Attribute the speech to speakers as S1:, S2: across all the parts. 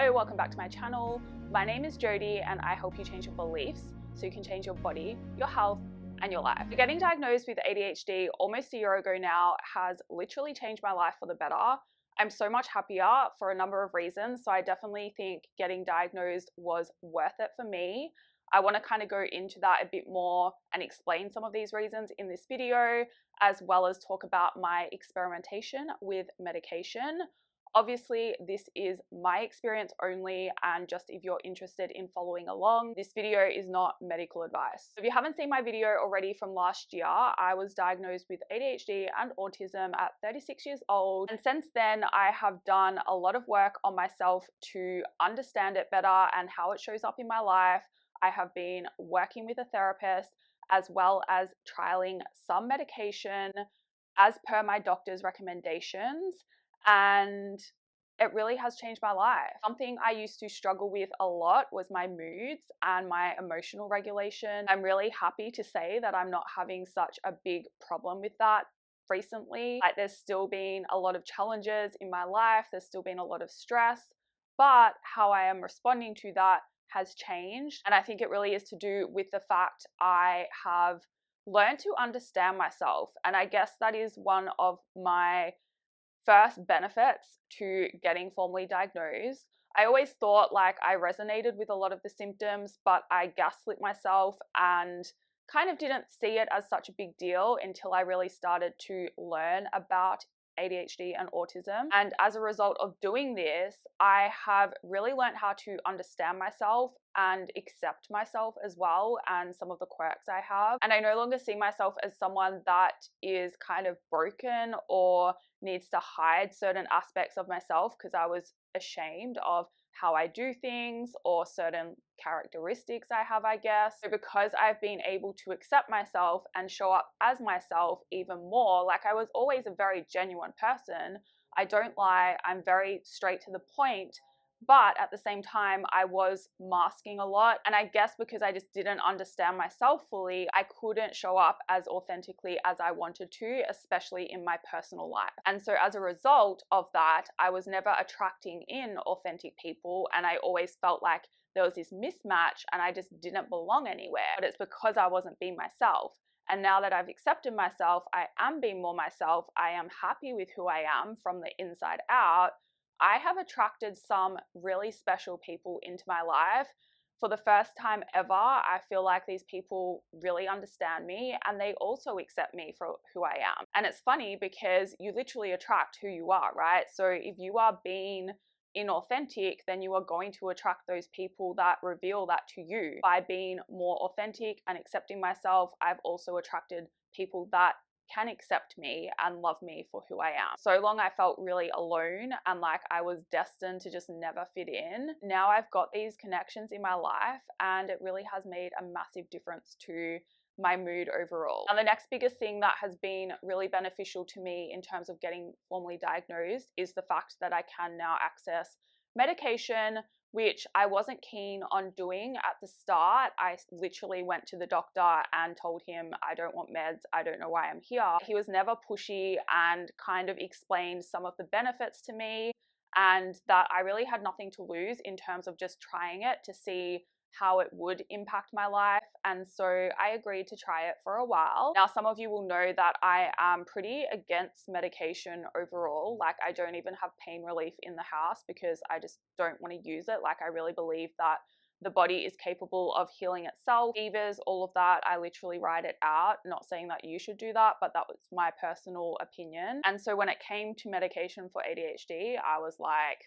S1: Hello, welcome back to my channel. My name is Jody and I help you change your beliefs so you can change your body, your health, and your life. Getting diagnosed with ADHD almost a year ago now has literally changed my life for the better. I'm so much happier for a number of reasons, so I definitely think getting diagnosed was worth it for me. I want to kind of go into that a bit more and explain some of these reasons in this video, as well as talk about my experimentation with medication. Obviously, this is my experience only, and just if you're interested in following along, this video is not medical advice. If you haven't seen my video already from last year, I was diagnosed with ADHD and autism at 36 years old. And since then, I have done a lot of work on myself to understand it better and how it shows up in my life. I have been working with a therapist as well as trialing some medication as per my doctor's recommendations. And it really has changed my life. Something I used to struggle with a lot was my moods and my emotional regulation. I'm really happy to say that I'm not having such a big problem with that recently. Like, there's still been a lot of challenges in my life, there's still been a lot of stress, but how I am responding to that has changed. And I think it really is to do with the fact I have learned to understand myself. And I guess that is one of my first benefits to getting formally diagnosed. I always thought like I resonated with a lot of the symptoms, but I gaslit myself and kind of didn't see it as such a big deal until I really started to learn about ADHD and autism. And as a result of doing this, I have really learned how to understand myself and accept myself as well, and some of the quirks I have. And I no longer see myself as someone that is kind of broken or needs to hide certain aspects of myself because I was ashamed of how I do things or certain characteristics I have, I guess. So because I've been able to accept myself and show up as myself even more, like I was always a very genuine person. I don't lie, I'm very straight to the point, but at the same time, I was masking a lot. And I guess because I just didn't understand myself fully, I couldn't show up as authentically as I wanted to, especially in my personal life. And so as a result of that, I was never attracting in authentic people. And I always felt like there was this mismatch and I just didn't belong anywhere. But it's because I wasn't being myself. And now that I've accepted myself, I am being more myself. I am happy with who I am from the inside out. I have attracted some really special people into my life. For the first time ever, I feel like these people really understand me and they also accept me for who I am. And it's funny because you literally attract who you are, right? So if you are being inauthentic, then you are going to attract those people that reveal that to you. By being more authentic and accepting myself, I've also attracted people that can accept me and love me for who I am. So long I felt really alone and like I was destined to just never fit in. Now I've got these connections in my life and it really has made a massive difference to my mood overall. And the next biggest thing that has been really beneficial to me in terms of getting formally diagnosed is the fact that I can now access medication, which I wasn't keen on doing at the start. I literally went to the doctor and told him, I don't want meds, I don't know why I'm here. He was never pushy and kind of explained some of the benefits to me and that I really had nothing to lose in terms of just trying it to see how it would impact my life. And so I agreed to try it for a while. Now, some of you will know that I am pretty against medication overall. Like, I don't even have pain relief in the house because I just don't want to use it. Like, I really believe that the body is capable of healing itself. Fevers, all of that, I literally write it out. Not saying that you should do that, but that was my personal opinion. And so when it came to medication for ADHD, I was like,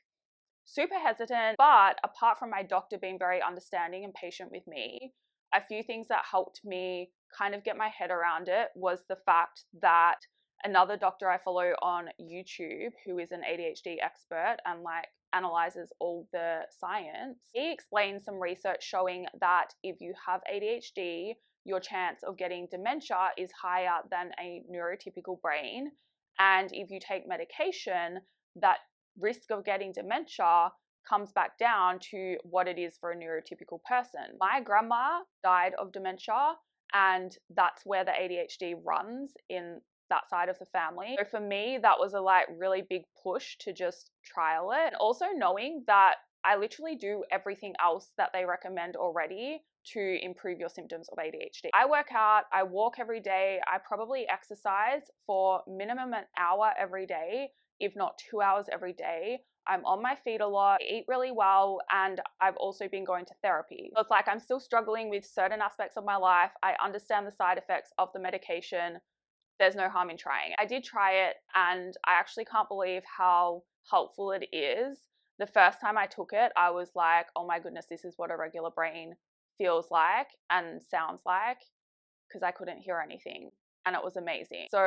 S1: super hesitant. But apart from my doctor being very understanding and patient with me, a few things that helped me kind of get my head around it was the fact that another doctor I follow on YouTube, who is an ADHD expert and like analyzes all the science, he explains some research showing that if you have ADHD, your chance of getting dementia is higher than a neurotypical brain. And if you take medication, that risk of getting dementia comes back down to what it is for a neurotypical person. My grandma died of dementia, and that's where the ADHD runs in that side of the family. So for me, that was a like really big push to just trial it. And also knowing that I literally do everything else that they recommend already to improve your symptoms of ADHD. I work out, I walk every day, I probably exercise for minimum an hour every day, if not 2 hours every day. I'm on my feet a lot, I eat really well, and I've also been going to therapy. So it's like I'm still struggling with certain aspects of my life. I understand the side effects of the medication. There's no harm in trying. I did try it, and I actually can't believe how helpful it is. The first time I took it, I was like, oh my goodness, this is what a regular brain feels like and sounds like, because I couldn't hear anything, and it was amazing. So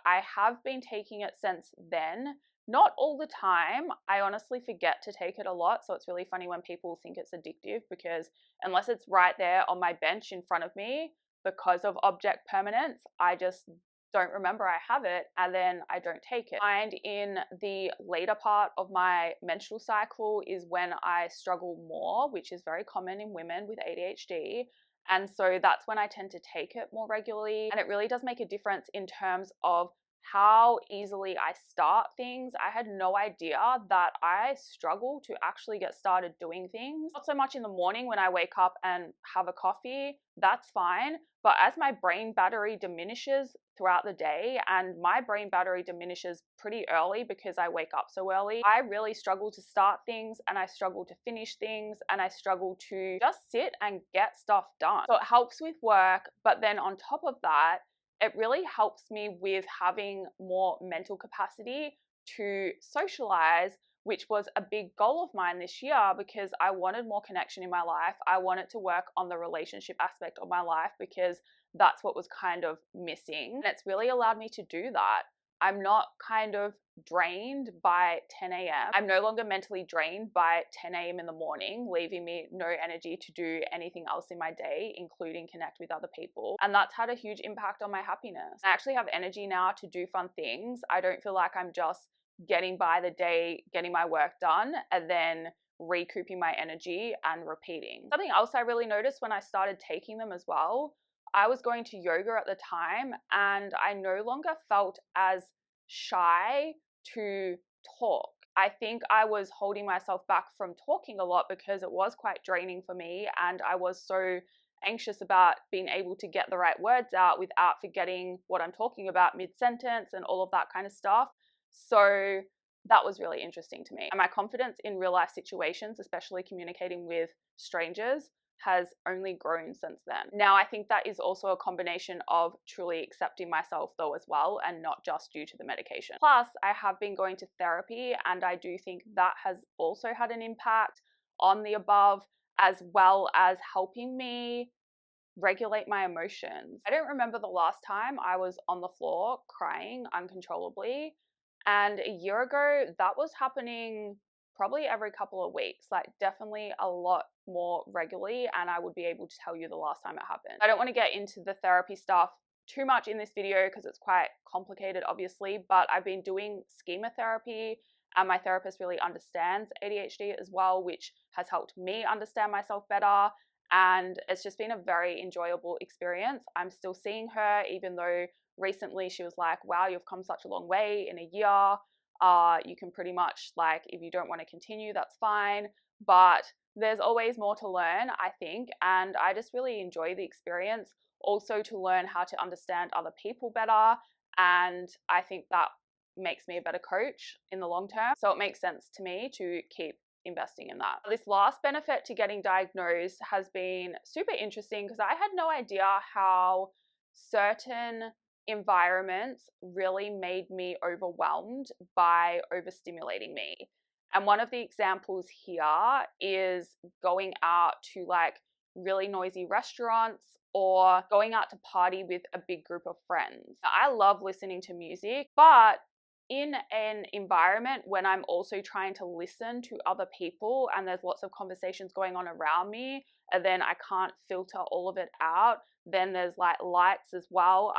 S1: I have been taking it since then. Not all the time. I honestly forget to take it a lot, so it's really funny when people think it's addictive, because unless it's right there on my bench in front of me, because of object permanence, I just don't remember I have it, and then I don't take it. And in the later part of my menstrual cycle is when I struggle more, which is very common in women with ADHD. And so that's when I tend to take it more regularly. And it really does make a difference in terms of how easily I start things. I had no idea that I struggle to actually get started doing things. Not so much in the morning when I wake up and have a coffee, that's fine. But as my brain battery diminishes throughout the day, and my brain battery diminishes pretty early because I wake up so early, I really struggle to start things, and I struggle to finish things, and I struggle to just sit and get stuff done. So it helps with work, but then on top of that, it really helps me with having more mental capacity to socialize, which was a big goal of mine this year, because I wanted more connection in my life. I wanted to work on the relationship aspect of my life, because that's what was kind of missing. And it's really allowed me to do that. I'm not kind of drained by 10 a.m. I'm no longer mentally drained by 10 a.m. in the morning, leaving me no energy to do anything else in my day, including connect with other people. And that's had a huge impact on my happiness. I actually have energy now to do fun things. I don't feel like I'm just getting by the day, getting my work done, and then recouping my energy and repeating. Something else I really noticed when I started taking them as well, I was going to yoga at the time, and I no longer felt as shy to talk. I think I was holding myself back from talking a lot because it was quite draining for me, and I was so anxious about being able to get the right words out without forgetting what I'm talking about mid-sentence and all of that kind of stuff. So that was really interesting to me. And my confidence in real life situations, especially communicating with strangers, has only grown since then. Now, I think that is also a combination of truly accepting myself though as well, and not just due to the medication. Plus, I have been going to therapy, and I do think that has also had an impact on the above, as well as helping me regulate my emotions. I don't remember the last time I was on the floor crying uncontrollably. And a year ago, that was happening probably every couple of weeks, like definitely a lot more regularly, and I would be able to tell you the last time it happened. I don't want to get into the therapy stuff too much in this video because it's quite complicated, obviously, but I've been doing schema therapy, and my therapist really understands ADHD as well, which has helped me understand myself better. And it's just been a very enjoyable experience. I'm still seeing her, even though recently she was like, wow, you've come such a long way in a year. You can pretty much, like, if you don't want to continue, that's fine. But there's always more to learn, I think. And I just really enjoy the experience. Also to learn how to understand other people better. And I think that makes me a better coach in the long term. So it makes sense to me to keep investing in that. This last benefit to getting diagnosed has been super interesting, because I had no idea how certain environments really made me overwhelmed by overstimulating me. And one of the examples here is going out to like really noisy restaurants, or going out to party with a big group of friends. Now, I love listening to music, but in an environment when I'm also trying to listen to other people and there's lots of conversations going on around me, and then I can't filter all of it out, then there's like lights as well,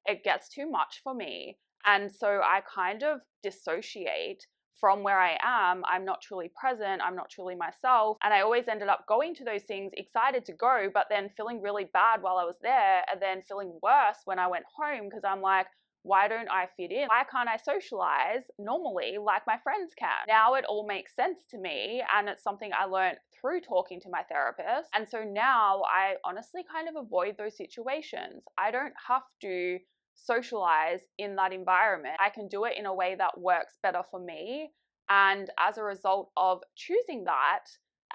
S1: it gets too much for me. And so I kind of dissociate from where I am. I'm not truly present, I'm not truly myself, and I always ended up going to those things excited to go, but then feeling really bad while I was there, and then feeling worse when I went home, because I'm like, Why don't I fit in? Why can't I socialize normally like my friends can? Now it all makes sense to me, and it's something I learned through talking to my therapist. And so now I honestly kind of avoid those situations. I don't have to socialize in that environment. I can do it in a way that works better for me. And as a result of choosing that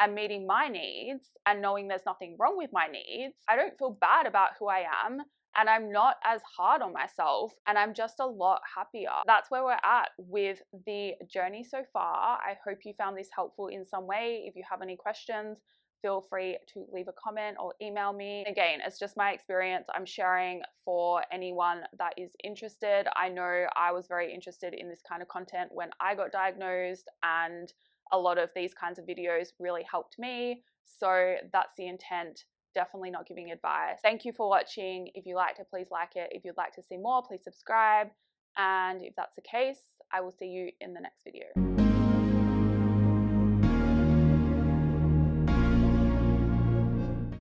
S1: and meeting my needs and knowing there's nothing wrong with my needs, I don't feel bad about who I am, and I'm not as hard on myself, and I'm just a lot happier. That's where we're at with the journey so far. I hope you found this helpful in some way. If you have any questions, feel free to leave a comment or email me. Again, it's just my experience I'm sharing for anyone that is interested. I know I was very interested in this kind of content when I got diagnosed, and a lot of these kinds of videos really helped me. So that's the intent. Definitely not giving advice. Thank you for watching. If you liked it, please like it. If you'd like to see more, please subscribe. And if that's the case, I will see you in the next video.